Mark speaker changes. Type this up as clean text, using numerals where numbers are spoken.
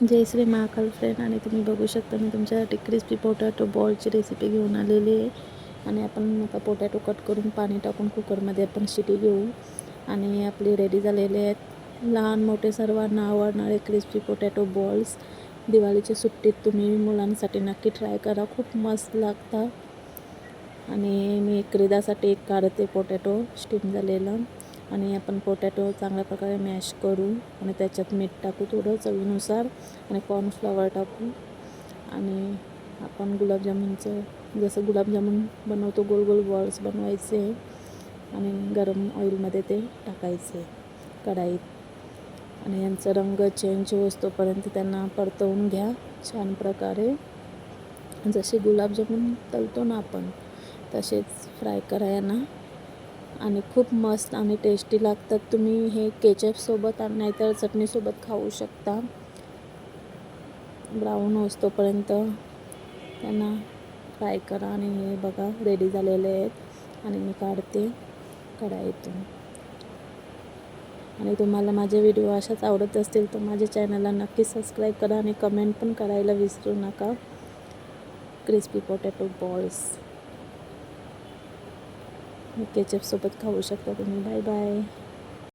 Speaker 1: जय Shri Mahakal friend. आणि तुम्ही बघू शकता मी तुमच्यासाठी क्रिस्पी पोटॅटो बॉलची रेसिपी घेऊन आलेली आहे. आणि आपण आता पोटॅटो कट करून पाणी टाकून कुकरमध्ये आपण शिटी घेऊ. आणि आपले रेडी झालेले आहेत लहान मोठे सर्वांना आवडणारे क्रिस्पी पोटॅटो बॉल्स. दिवाळीच्या सुट्टीत तुम्ही मुलांसाठी नक्की ट्राय करा, खूप मस्त लागतात. आणि मी क्रीदासाठी एक काढते पोटॅटो स्टीम झालेलं. आणि आपण पोटॅटो चांगल्या प्रकारे मॅश करू आणि त्याच्यात मीठ टाकू थोडं चवीनुसार आणि कॉर्नफ्लॉवर टाकू. आणि आपण गुलाबजामुनचं जसं गुलाबजामुन बनवतो गोल गोल बॉल्स बनवायचे आणि गरम ऑइलमध्ये ते टाकायचे कढाईत. आणि यांचा रंग चेंज होतोपर्यंत त्यांना परतवून घ्या छान प्रकारे. जसे गुलाबजामुन तळतो ना आपण तसेच फ्राय करा यांना. आणि खूप मस्त आणि टेस्टी लागतात. तुम्ही हे केचपसोबत नाहीतर चटणीसोबत खाऊ शकता. ब्राऊन होतोपर्यंत त्यांना फ्राय करा. आणि हे बघा रेडी झालेले आहेत आणि मी काढते कढाईतून. आणि तुम्हाला माझे व्हिडिओ अशाच आवडत असतील तर माझ्या चॅनलला नक्की सबस्क्राईब करा आणि कमेंट पण करायला विसरू नका. क्रिस्पी पोटॅटो बॉल्स केचपसोबत खाऊ शकता तुम्ही. Bye bye.